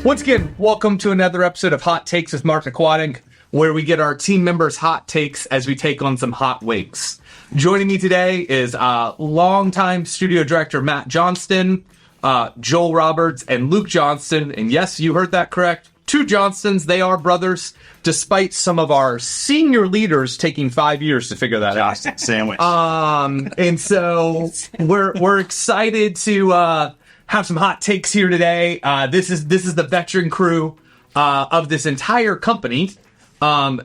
Once again, welcome to another episode of Hot Takes with Martin Aquatic, where we get our team members' hot takes as we take on some hot wings. Joining me today is longtime studio director Matt Johnston, Joel Roberts, and Luke Johnston. And yes, you heard that correct. Two Johnstons. They are brothers, despite some of our senior leaders taking 5 years to figure that out. Sandwich. And so we're excited to have some hot takes here today. This is the veteran crew of this entire company.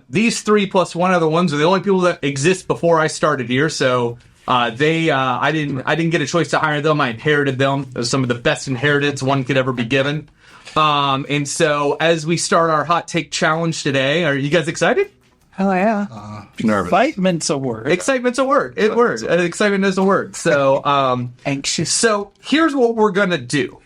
These three plus one other ones are the only people that exist before I started here. So I didn't get a choice to hire them. I inherited them. They're some of the best inheritance one could ever be given. And so as we start our hot take challenge today, are you guys excited? Hell yeah. Nervous. Excitement's a word. Excitement's a word. Excitement is a word. So, Anxious. So here's what we're going to do.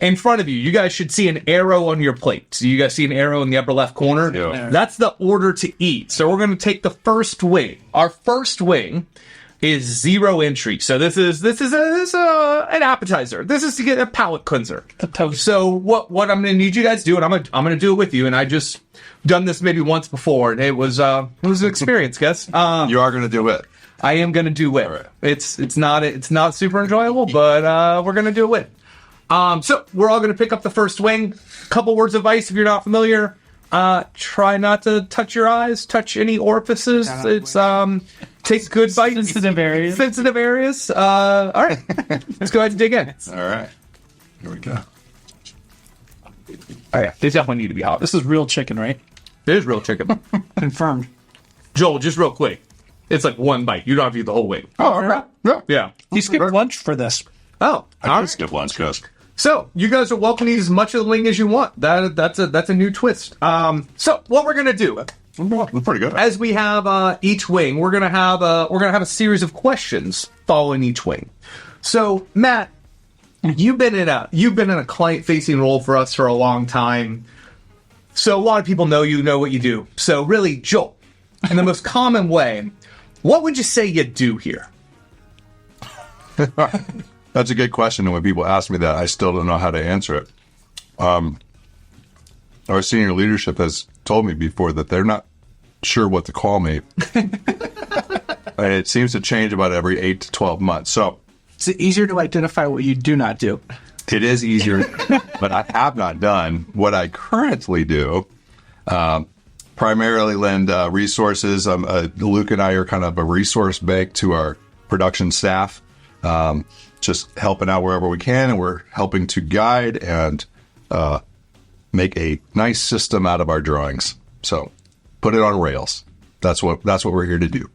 In front of you, you guys should see an arrow on your plate. So you guys see an arrow in the upper left corner? Yeah. That's the order to eat. So we're going to take the first wing. Our first wing is 0 entry. So this is an appetizer. This is to get a palate cleanser. A toast. So what I'm going to need you guys to do, and I'm going to do it with you, and I just done this maybe once before, and it was an experience, guys. You are going to do it. I am going to do it. Right. It's not super enjoyable, but we're going to do it. So we're all going to pick up the first wing. Couple words of advice if you're not familiar. Try not to touch your eyes, touch any orifices. It's take good bites. Sensitive areas. All right. Let's go ahead and dig in. All right. Here we go. Oh, yeah. They definitely need to be hot. This is real chicken, right? It is real chicken. Confirmed. Joel, just real quick. It's like one bite. You don't have to eat the whole wing. Oh, okay. Yeah. You skipped lunch for this. Oh, I can skip lunch, guys. So you guys are welcome to eat as much of the wing as you want. That's a new twist. So what we're gonna do, We're pretty good. as we have each wing, we're gonna have a series of questions following each wing. So Matt, you've been in a client facing role for us for a long time. So a lot of people know you, know what you do. So really, Joel, in the most common way, what would you say you do here? That's a good question, and when people ask me that, I still don't know how to answer it. Our senior leadership has told me before that they're not sure what to call me. And it seems to change about every 8 to 12 months. So It's easier to identify what you do not do. it is easier, but I have not done what I currently do. Primarily lend resources. Luke and I are kind of a resource bank to our production staff. Just helping out wherever we can, and we're helping to guide and make a nice system out of our drawings. So, put it on rails. That's what we're here to do.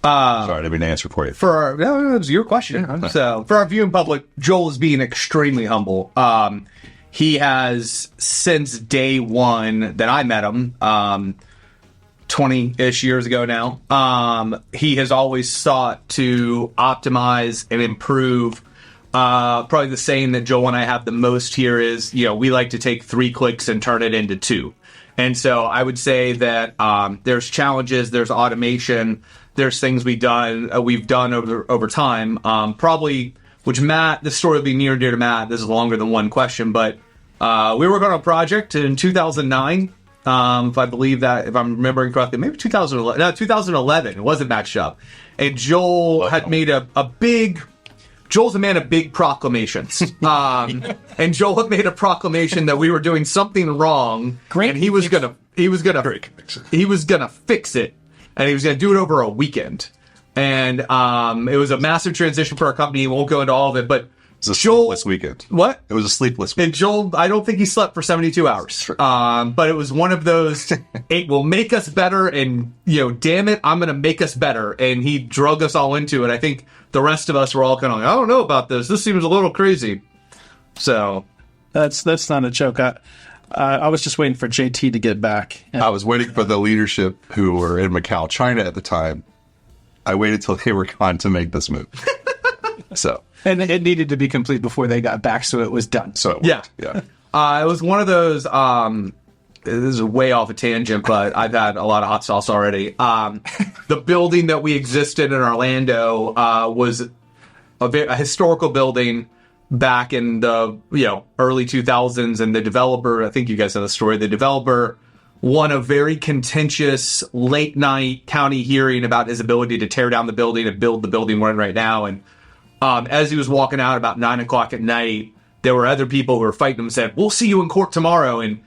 Sorry, I didn't mean to answer for you. It was your question. So for our viewing public, Joel is being extremely humble. He has, since day one that I met him, 20-ish years ago now, he has always sought to optimize and improve. Probably the saying that Joel and I have the most here is, we like to take 3 clicks and turn it into 2. And so I would say that there's challenges, there's automation, there's things we've done over time. Probably, which Matt, this story will be near and dear to Matt. This is longer than one question, but we worked on a project in 2009. If I'm remembering correctly, maybe 2011. No, 2011. It wasn't matched up. And Joel had made a big. Joel's a man of big proclamations. And Joel had made a proclamation that we were doing something wrong, and he was gonna fix it, and he was gonna do it over a weekend. And it was a massive transition for our company. We won't go into all of it, but It was a sleepless weekend. What? It was a sleepless weekend. And Joel, I don't think he slept for 72 hours. But it was one of those, it will make us better, and, damn it, I'm going to make us better. And he drug us all into it. I think the rest of us were all kind of like, I don't know about this. This seems a little crazy. So. That's not a joke. I was just waiting for JT to get back. I was waiting for the leadership who were in Macau, China at the time. I waited till they were gone to make this move. So. And it needed to be complete before they got back, so it was done. So it yeah. Yeah. It was one of those, this is way off a tangent, but I've had a lot of hot sauce already. The building that we existed in Orlando was a historical building. back in the early 2000s, and the developer, I think you guys know the story, the developer won a very contentious late night county hearing about his ability to tear down the building and build the building we're in right now. And as he was walking out about 9 o'clock at night, there were other people who were fighting him and said, "We'll see you in court tomorrow." And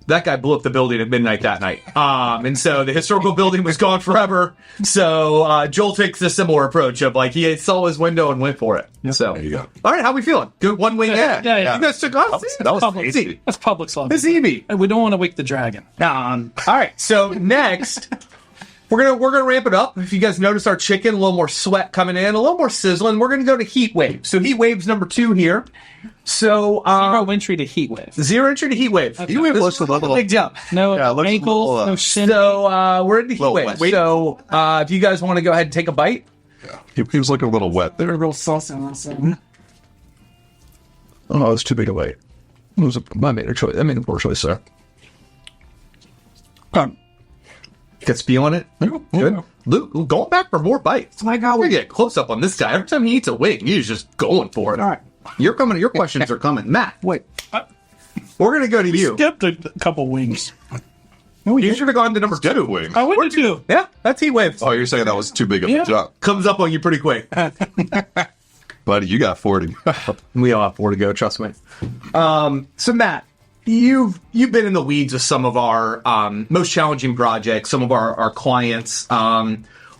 that guy blew up the building at midnight that night. And so the historical building was gone forever. So Joel takes a similar approach of like, he saw his window and went for it. Yep. So There you go. all right, how we feeling? Good one wing. Yeah. You guys took off. That was Public, easy. that's public love. It's easy. We don't want to wake the dragon. All right, so next we're gonna ramp it up. If you guys notice our chicken, a little more sweat coming in, a little more sizzling. We're gonna go to heat wave. So heat wave's number 2 here. So Zero entry to heat wave. 0 entry to heat wave. Okay. Heat wave looks a little. Big jump. No Yeah, it looks a ankles, little, no shin. So we're into heat Little wave. wet. So if you guys want to go ahead and take a bite. He was looking a little wet there. Real saucy on that side. Oh, it's too big a bite. It was I made a choice. I made a poor choice there. Gets feeling it. Good. Luke, going back for more bites. Like how We're we gonna get close up on this guy. Every time he eats a wing, he's just going for it. All right. You're coming. Your questions are coming, Matt. Wait. We're gonna go to you. Skipped a couple wings. You should have gone to number 2. Wing. I went to 2. Yeah, that's heat wave. Oh, you're saying that was too big of a jump. Comes up on you pretty quick. Buddy, you got 40. We all have 4 to go. Trust me. So Matt, you've been in the weeds of some of our most challenging projects, some of our clients.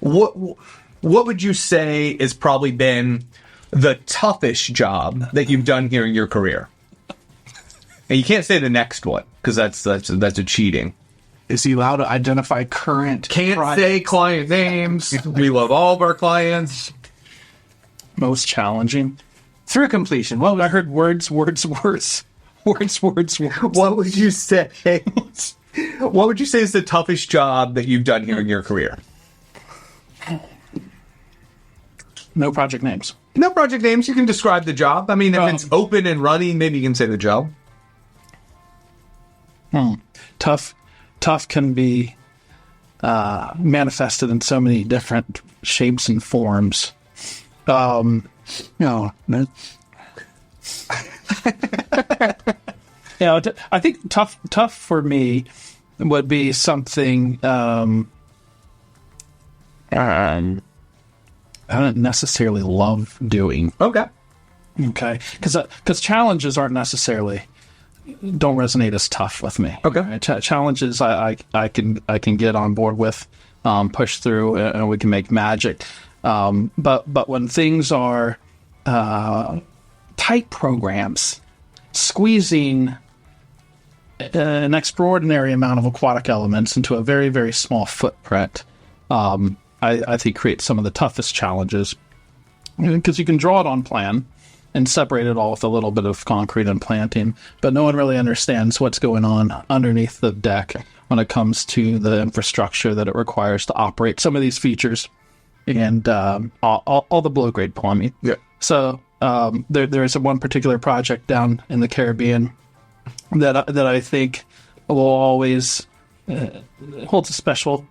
What would you say has probably been the toughest job that you've done here in your career? And you can't say the next one because that's a cheating. Is he allowed to identify current? Can't say client names. We love all of our clients. Most challenging. Through completion. Well, I heard words. Words. What would you say? What would you say is the toughest job that you've done here in your career? No project names. No project names. You can describe the job. I mean, if it's open and running, maybe you can say the job. Tough can be manifested in so many different shapes and forms. no. I think tough for me would be something I don't necessarily love doing. Okay. Okay, because challenges don't resonate as tough with me. Okay. Right? Challenges I can get on board with, push through, and we can make magic. But when things are tight programs, squeezing an extraordinary amount of aquatic elements into a very, very small footprint, I think creates some of the toughest challenges, because you can draw it on plan and separate it all with a little bit of concrete and planting, but no one really understands what's going on underneath the deck when it comes to the infrastructure that it requires to operate some of these features and all the below grade plumbing. Yeah. So there's one particular project down in the Caribbean that I think will always holds a special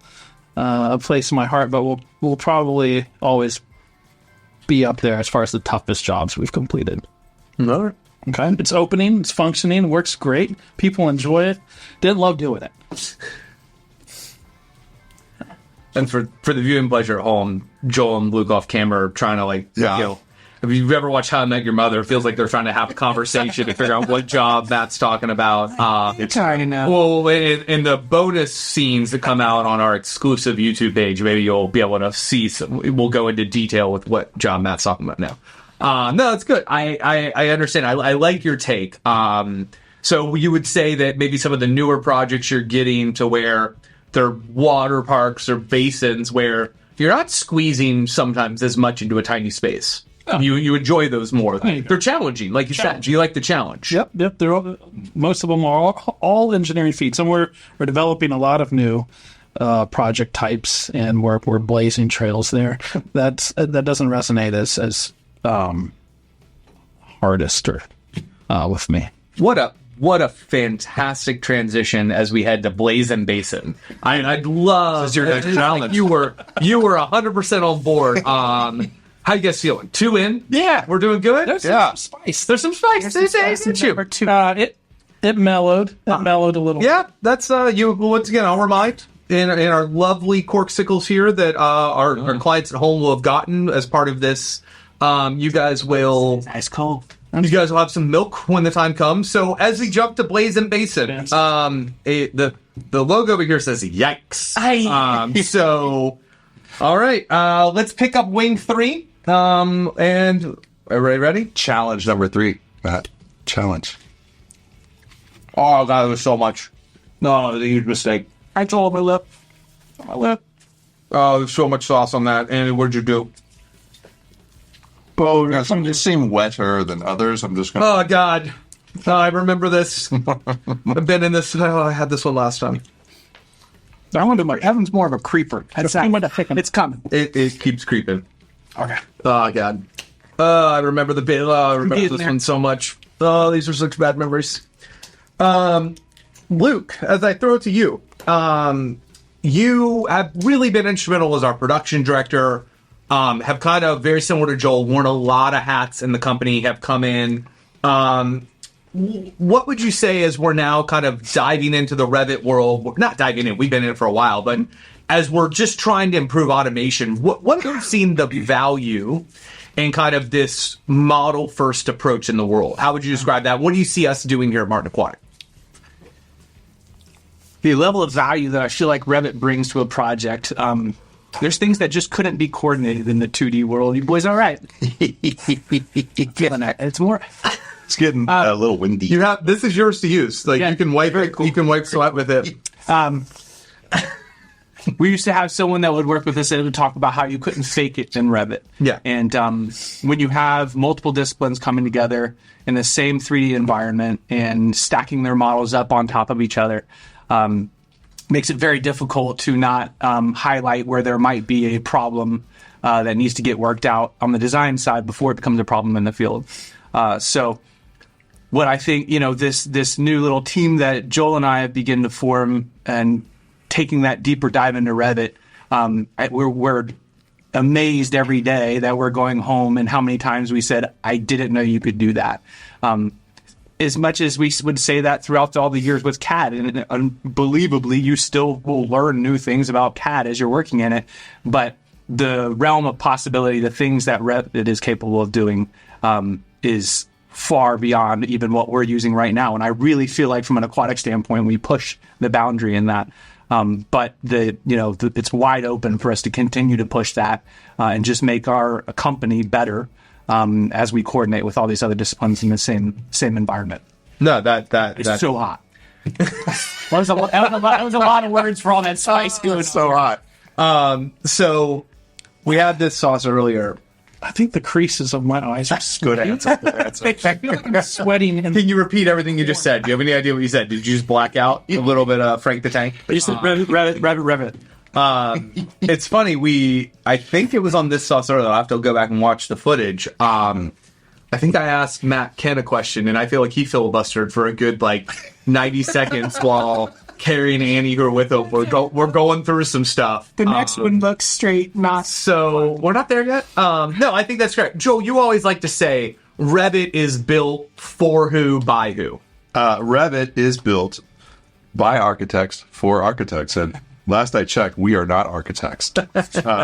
place in my heart, but will probably always be up there as far as the toughest jobs we've completed. All right. Okay, it's opening, it's functioning, works great. People enjoy it. Didn't love doing it. And for the viewing pleasure at home, Joel and Luke off camera are trying to if you've ever watched How I Met Your Mother, it feels like they're trying to have a conversation to figure out what job Matt's talking about. It's already now. Well, in the bonus scenes that come out on our exclusive YouTube page, maybe you'll be able to see we'll go into detail with what job Matt's talking about now. No, it's good. I understand. I like your take. So you would say that maybe some of the newer projects you're getting to where they're water parks or basins where you're not squeezing sometimes as much into a tiny space. Oh. You enjoy those more. They're challenging, like you said. You like the challenge. Yep. They're most of them are all engineering feats, and we're developing a lot of new project types, and we're blazing trails there. That doesn't resonate as hardest or with me. What a fantastic transition as we head to Blazing Basin. I'd love This is your next challenge. You were 100% on board. How you guys feeling? 2 in? Yeah. We're doing good? There's Yeah. some spice. There's some spice. Number two. It mellowed. It mellowed a little. Yeah, that's you. Once again, I'll remind in our lovely corksicles here that our clients at home will have gotten as part of this. You guys will. Ice cold. You guys will have some milk when the time comes. So as we jump to Blazing Basin, the logo over here says "Yikes." So, all right, let's pick up Wing 3. And everybody ready? Challenge number 3, Matt. Challenge. Oh god, there was so much. No, it was a huge mistake. I told my lip. My lip. Oh, there's so much sauce on that. And what'd you do? Oh, yeah, some just seem wetter than others. I'm just gonna. Oh god, I remember this. I've been in this. Oh, I had this one last time. I wonder, Evan's more of a creeper. It's coming. It keeps creeping. Okay. Oh god. I remember the bit. I remember this one so much. Oh, these are such bad memories. Luke, as I throw it to you, you have really been instrumental as our production director. Have kind of, very similar to Joel, worn a lot of hats in the company, have come in. What would you say as we're now kind of diving into the Revit world? We're not diving in, we've been in it for a while, but as we're just trying to improve automation, what have you seen the value in kind of this model-first approach in the world? How would you describe that? What do you see us doing here at Martin Aquatic? The level of value that I feel like Revit brings to a project, there's things that just couldn't be coordinated in the 2D world. You boys all right? Feeling that. It's more... It's getting a little windy. You have this is yours to use. Like you can wipe it, you can wipe sweat with it. We used to have someone that would work with us that would talk about how you couldn't fake it in Revit. Yeah. And when you have multiple disciplines coming together in the same 3D environment and stacking their models up on top of each other, makes it very difficult to not highlight where there might be a problem that needs to get worked out on the design side before it becomes a problem in the field. So what I think, this new little team that Joel and I have begun to form and taking that deeper dive into Revit, we're amazed every day that we're going home and how many times we said, I didn't know you could do that. As much as we would say that throughout all the years with CAD, and unbelievably, you still will learn new things about CAD as you're working in it. But the realm of possibility, the things that Revit is capable of doing, is far beyond even what we're using right now. And I really feel like from an aquatic standpoint, we push the boundary in that. But it's wide open for us to continue to push that and just make our company better as we coordinate with all these other disciplines in the same environment. No, It's so hot. that was a lot of words for all that spice. It was so hot. So we had this sauce earlier. I think the creases of my eyes are Good answer. Good answer. I feel like I'm sweating. And Can you repeat everything you just said? Do you have any idea what you said? Did you just black out a little bit of Frank the Tank? You said Revit. It's funny. I think it was on this sauce earlier. I'll have to go back and watch the footage. I think I asked Matt Ken a question, and I feel like he filibustered for a good 90 seconds while Carrie and Annie, who are with him, we're going through some stuff. The next one looks straight, not so we're not there yet. No, I think that's correct. Joel, you always like to say Revit is built for who, by who. Revit is built by architects for architects, and last I checked, we are not architects.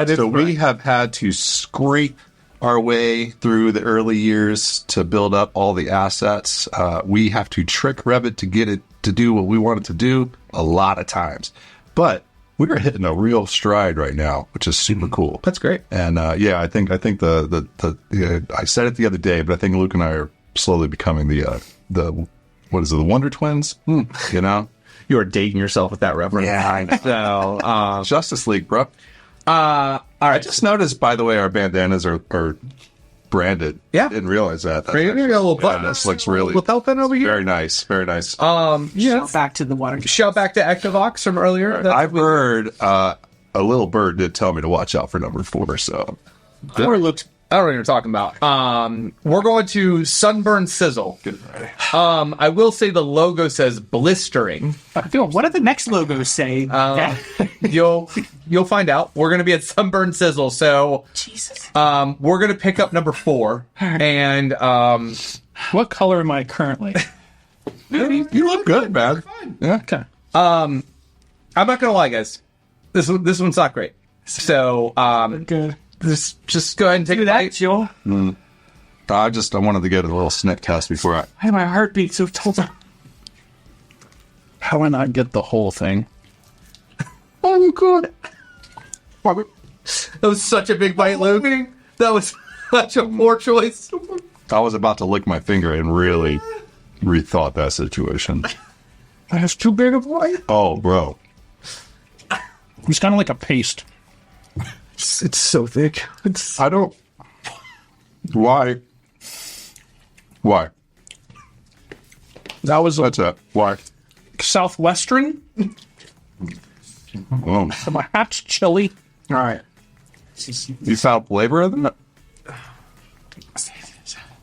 So we have had to scrape our way through the early years to build up all the assets. We have to trick Revit to get it to do what we want it to do a lot of times. But we're hitting a real stride right now, which is super cool. That's great. And I think the I said it the other day, but I think Luke and I are slowly becoming the Wonder Twins? You know? You are dating yourself with that reference. Yeah, I know. So, Justice League, bro. all I right. just noticed, by the way, our bandanas are branded. Yeah. Didn't realize that. Here you got a little button. This looks really Lapel pin over here. very nice. Very nice. Yeah. back to the water. Shout back to Ectovox from earlier. I've heard a little bird did tell me to watch out for number 4. So 4 looks I don't know what you're talking about. We're going to Sunburn Sizzle. I will say the logo says blistering. Phil, what do the next logos say? You'll find out. We're going to be at Sunburn Sizzle, so Jesus. we're going to pick up number 4. And What color am I currently? You look good, man. Yeah. Okay. I'm not going to lie, guys. This one's not great. So Good. just go ahead and take Do a that, bite. Joel. I wanted to get a little sniff test before I. I had my heartbeat so told. How do I not get the whole thing? Oh, God. That was such a big bite, Luke. That was such a poor choice. I was about to lick my finger and really rethought that situation. That's too big of a bite. Oh, bro. It's kind of like a paste. It's so thick. I don't. Why? Why? That was What's that? Why? Southwestern. Oh. My hat's chili. All right. You found flavor in that?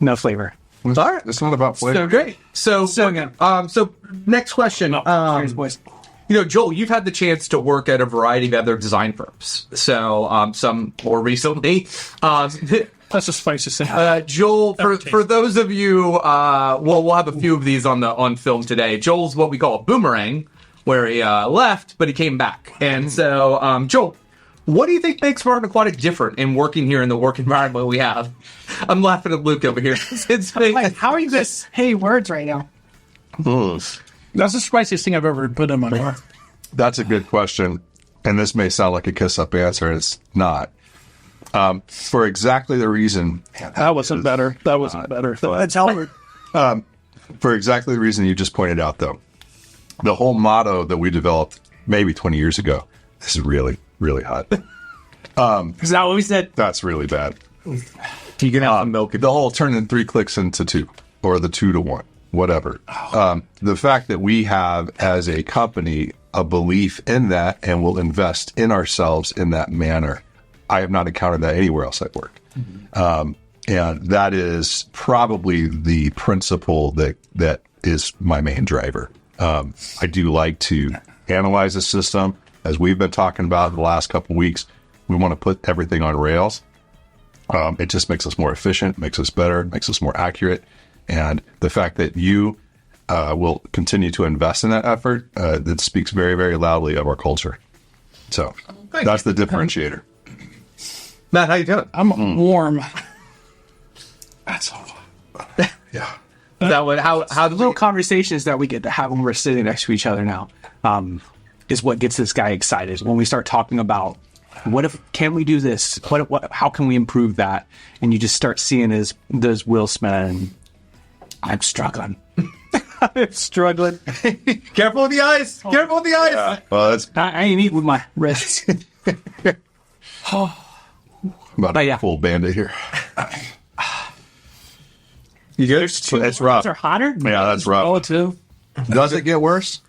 No flavor. All right. It's not about flavor. So great. So good. So next question. Cheers, boys. Joel, you've had the chance to work at a variety of other design firms. So some more recently. That's a spicy thing. Joel, for those of you, we'll have a few of these on film today. Joel's what we call a boomerang, where he left, but he came back. And so, Joel, what do you think makes Martin Aquatic different in working here in the work environment we have? I'm laughing at Luke over here. Like, how are you going to say words right now? That's the spiciest thing I've ever put in my mouth. That's a good question. And this may sound like a kiss-up answer. It's not. For exactly the reason... That wasn't better. That wasn't better. That's Howard. For exactly the reason you just pointed out, though. The whole motto that we developed maybe 20 years ago, this is really, really hot. Is that what we said? That's really bad. You can have some milk. The whole turning 3 clicks into 2, or the 2 to 1, whatever. The fact that we have, as a company, a belief in that and will invest in ourselves in that manner. I have not encountered that anywhere else at work. And that is probably the principle that is my main driver. I do like to analyze the system. As we've been talking about the last couple of weeks, we want to put everything on rails. It just makes us more efficient, makes us better, makes us more accurate. And the fact that you will continue to invest in that effort, that speaks very, very loudly of our culture. So that's the differentiator. Matt, how you doing? I'm warm. That's all. Yeah. That one, how The little conversations that we get to have when we're sitting next to each other now is what gets this guy excited. When we start talking about can we do this? How can we improve that? And you just start seeing those wheels spinning. I'm struggling. I'm struggling. Careful with the ice. Careful with the ice. Yeah. Well, that's I ain't eating with my wrists. about But yeah. a full bandit here. You good? It's rough. Are hotter? Yeah, that's rough. Relative. Does it get worse?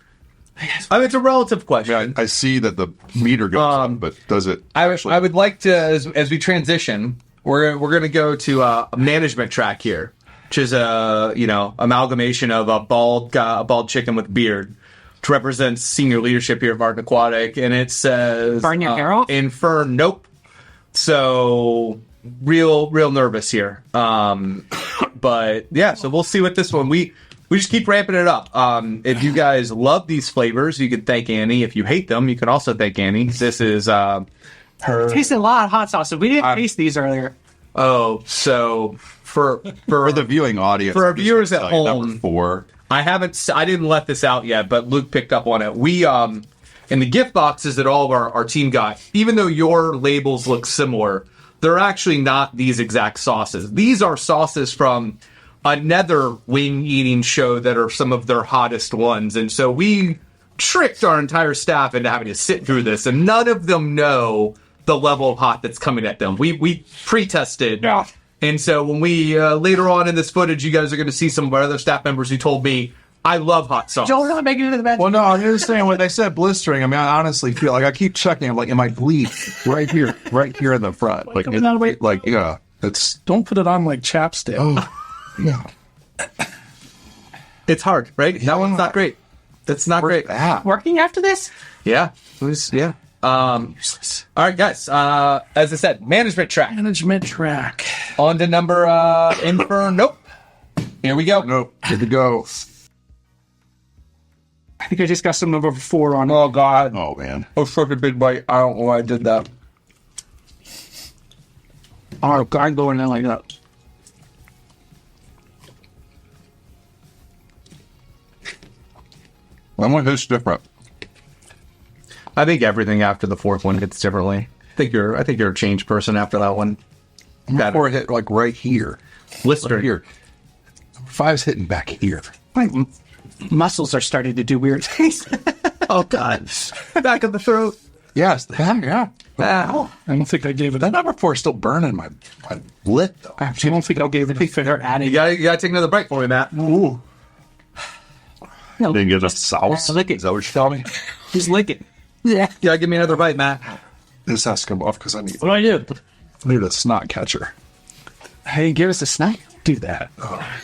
I mean, it's a relative question. I see that the meter goes up, but does it? I would like to, as we transition, we're going to go to a management track here, which is amalgamation of a bald chicken with beard, which represents senior leadership here at Martin Aquatic, and it says Burn your hair off? Infern. Nope. So real nervous here. But yeah, so we'll see what this one we just keep ramping it up. If you guys love these flavors, you can thank Annie. If you hate them, you can also thank Annie. This is her. Tasted a lot of hot sauce. So we didn't taste these earlier. Oh, so for the viewing audience, for our viewers at home, number 4. I didn't let this out yet, but Luke picked up on it. We in the gift boxes that all of our team got, even though your labels look similar, they're actually not these exact sauces. These are sauces from another wing eating show that are some of their hottest ones. And so we tricked our entire staff into having to sit through this, and none of them know the level of hot that's coming at them. We pre-tested. Yeah. And so when we, later on in this footage, you guys are going to see some of our other staff members who told me, I love hot sauce. Joel's not making it to the bed. Well, no, I'm just saying when they said blistering, I mean, I honestly feel like I keep checking. I'm like, am I bleeding right here in the front? Like, coming out of the way. like, yeah. It's Don't put it on like chapstick. yeah. It's hard, right? That one's not great. It's not great. Working after this? Yeah. All right, guys. As I said, management track. Management track. On to number Nope. Here we go. Nope. Good to go. I think I just got some number 4 on it. Oh God. Oh man. Oh, such a big bite. I don't know why I did that. Oh, God, I'm going in like that. That one hits different. I think everything after the fourth one hits differently. I think you're a changed person after that one. Before it hit like right here. Blister Right here. Number 5's hitting back here. My muscles are starting to do weird things. Oh God. Back of the throat. Yes, yeah. Ow. I don't think I gave it. That number 4 is still burning my lip though. I don't think I gave it a fair. You gotta take another bite for me, Matt. Ooh. Didn't get enough sauce. Lick it. Is that what you tell me? Just lick it. Yeah. Yeah, give me another bite, Matt. This has to come off because I need What do I do? a snot catcher. Hey, give us a snack. Do that.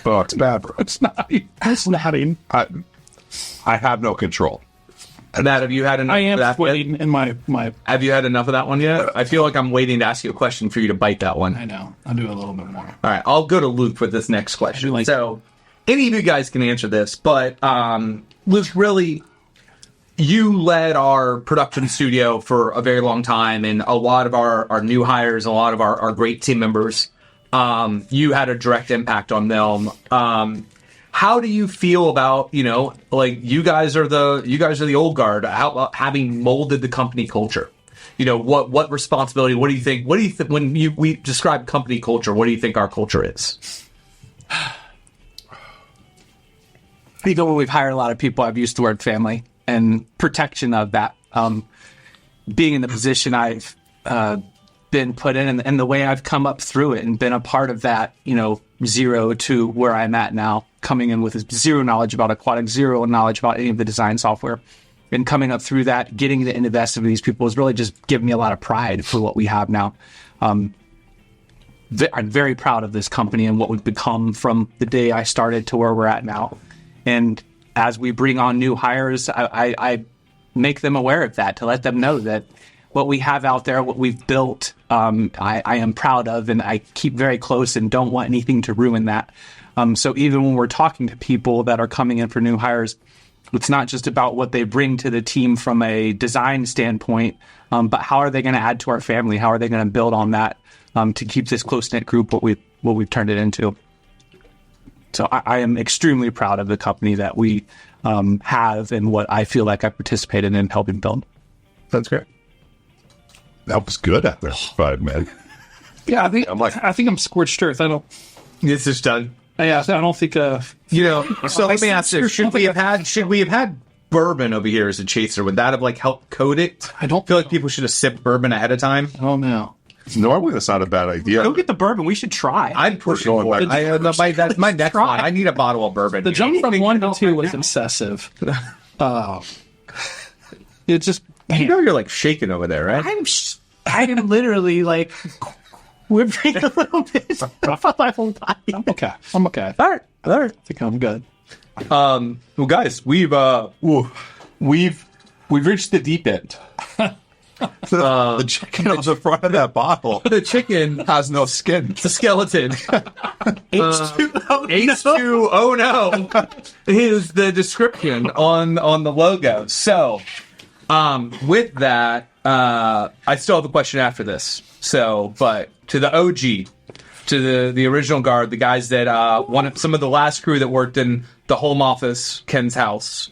Oh, it's bad, bro. It's not. It's not in. I have no control. Matt, have you had enough I of am that? sweating in my. Have you had enough of that one yet? I feel like I'm waiting to ask you a question for you to bite that one. I know. I'll do a little bit more. All right, I'll go to Luke for this next question. like- So, any of you guys can answer this, but Luke, really, you led our production studio for a very long time, and a lot of our new hires, a lot of our great team members, you had a direct impact on them. How do you feel about, like you guys are the old guard? How about having molded the company culture? What responsibility? What do you think? When we describe company culture? What do you think our culture is? Even when we've hired a lot of people, I've used the word family and protection of that. Being in the position I've been put in and the way I've come up through it and been a part of that, 0 to where I'm at now, coming in with zero knowledge about Aquatic, zero knowledge about any of the design software, and coming up through that, getting to invest in these people has really just given me a lot of pride for what we have now. I'm very proud of this company and what we've become from the day I started to where we're at now. And as we bring on new hires, I make them aware of that, to let them know that what we have out there, what we've built, I am proud of, and I keep very close and don't want anything to ruin that. So even when we're talking to people that are coming in for new hires, it's not just about what they bring to the team from a design standpoint, but how are they going to add to our family? How are they going to build on that to keep this close-knit group what we've turned it into? So I am extremely proud of the company that we have and what I feel like I participated in helping build. That's great. That was good at there, 5 man. Yeah, I think I'm scorched earth. I don't. It's just done. Yeah, I don't think. So let me ask this: Should we have had bourbon over here as a chaser? Would that have helped coat it? I don't feel like people should have sipped bourbon ahead of time. Oh no. Normally, that's not a bad idea. Go get the bourbon. We should try. I'd push it going forward. back. That's my next one. I need a bottle of bourbon. The jump from 1 to 2 was excessive. It just. You're shaking over there, right? I'm literally quivering a little bit from my whole body. I'm okay. All right. I think I'm good. Well, guys, we've reached the deep end. The chicken on the front of that bottle The chicken has no skin. the skeleton. H2O. H2O no is the description on the logo. So, with that, I still have a question after this. So, but to the OG, to the original guard, the guys that some of the last crew that worked in the home office, Ken's house.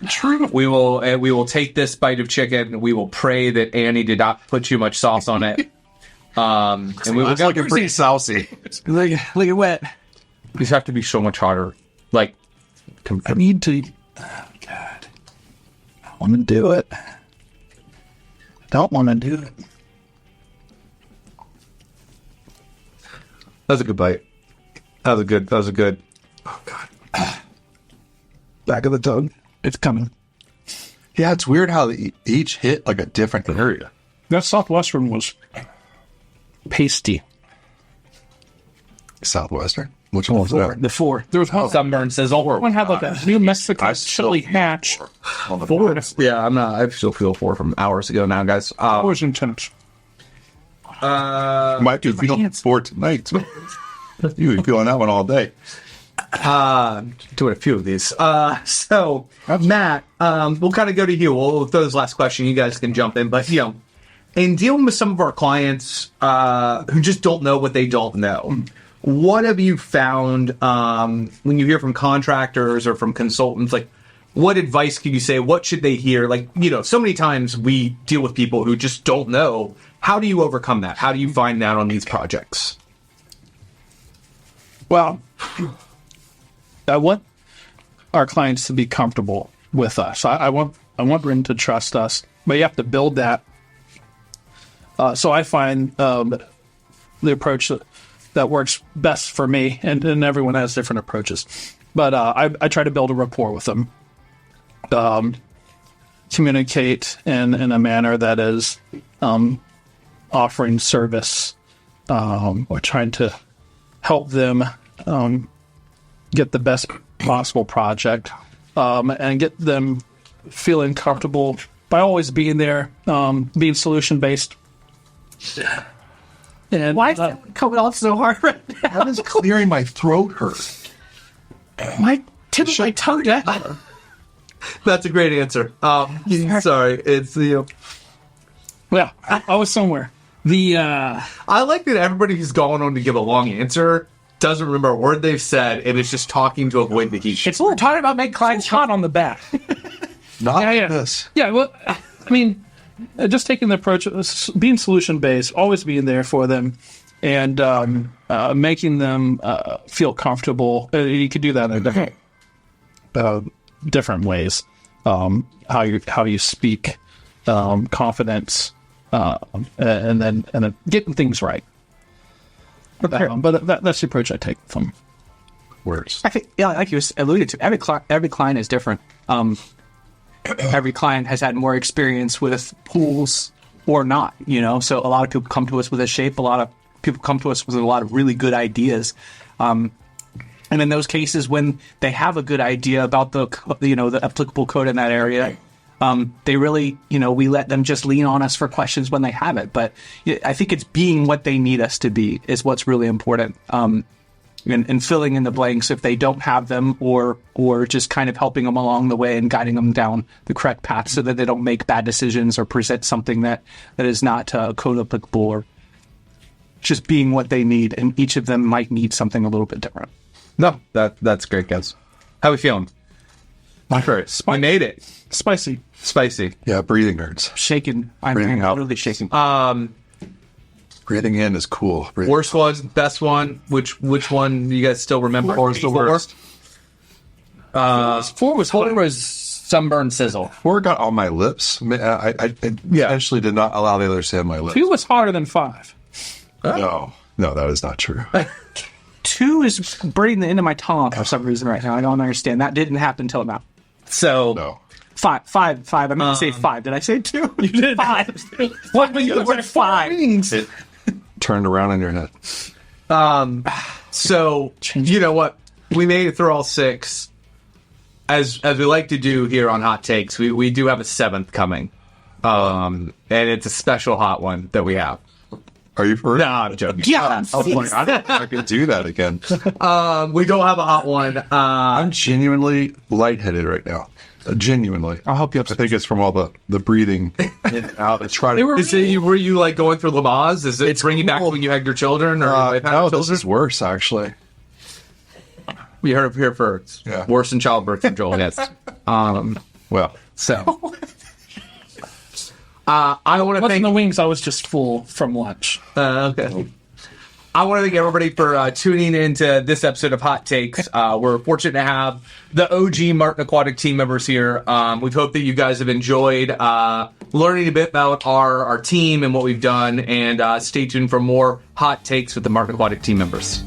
True. We will take this bite of chicken. We will pray that Annie did not put too much sauce on it. And we will It's looking pretty saucy. Look at wet. These have to be so much hotter. I need to. Oh, God. I want to do it. I don't want to do it. That was a good bite. That was a good. Oh God. Back of the tongue. It's coming. Yeah, it's weird how they each hit a different area. That Southwestern was pasty. Southwestern. Which one was that? The 4. There was one. Sunburn sizzle. One had like a New Mexico chili hatch. On the 4. Yeah, I still feel 4 from hours ago now, guys. Was intense. Might do feel 4 tonight. You be on that one all day. Doing a few of these. So Matt, we'll kind of go to you. We'll throw this last question. You guys can jump in, but in dealing with some of our clients who just don't know what they don't know, what have you found when you hear from contractors or from consultants? Like, what advice can you say? What should they hear? Like, so many times we deal with people who just don't know. How do you overcome that? How do you find that on these projects? Well, I want our clients to be comfortable with us. I want them to trust us, but you have to build that. So I find the approach that works best for me, and everyone has different approaches. But I try to build a rapport with them, communicate in a manner that is offering service or trying to help them get the best possible project and get them feeling comfortable by always being there, being solution-based. And Why is that coming off so hard right now? How does clearing my throat hurt? my tip of my tongue down. That's a great answer. Sorry, it's the. Yeah, I was somewhere. I like that everybody who's going on to give a long answer doesn't remember a word they've said and is just talking to avoid the heat. It's we're talking about making clients hot on the back. Not Yeah. this. Yeah, well, I mean, just taking the approach of being solution-based, always being there for them, and making them feel comfortable. You could do that in different ways. How you speak, confidence, and then getting things right. But that's the approach I take from Words. I think, like you alluded to, every client is different. Every client has had more experience with pools or not, So a lot of people come to us with a shape. A lot of people come to us with a lot of really good ideas. And in those cases, when they have a good idea about the applicable code in that area, they really, we let them just lean on us for questions when they have it. But I think it's being what they need us to be is what's really important. And filling in the blanks if they don't have them, or just kind of helping them along the way and guiding them down the correct path so that they don't make bad decisions or present something that is not code applicable, or just being what they need. And each of them might need something a little bit different. No, that's great, guys. How we feeling? We made it. spicy. Spicy. Yeah, breathing hurts. Shaking. I'm Breathing out. literally shaking. Breathing in is cool. Breathing Worst one, best one. Which one do you guys still remember? Four is the worst. 4 was hot. Was sunburn sizzle. 4 got on my lips. I actually did not allow the others to have my lips. 2 was hotter than 5. No, that is not true. 2 is burning the end of my tongue for some reason right now. I don't understand. That didn't happen until now. So No. 5. I meant to say 5. Did I say 2? You did. 5. What was the word 5? It turned around in your head. So you know what? We made it through all 6. As we like to do here on Hot Takes, we do have a 7th coming. And it's a special hot one that we have. Are you for it? No, I'm joking. Yeah. I can do that again. We don't have a hot one. I'm genuinely lightheaded right now. Genuinely. I'll help you up. I think it's from all the breathing in and out. It's trying to. Were you like going through Lamaze? Is it bringing back when you had your children? Or you had no, children? this is worse actually. We heard it here first. Yeah. Worse than childbirth control. Yes. Well, So. I want to What's in thank. the wings? I was just full from lunch. Okay. I want to thank everybody for tuning into this episode of Hot Takes. We're fortunate to have the OG Martin Aquatic team members here. We hope that you guys have enjoyed learning a bit about our team and what we've done. And stay tuned for more Hot Takes with the Martin Aquatic team members.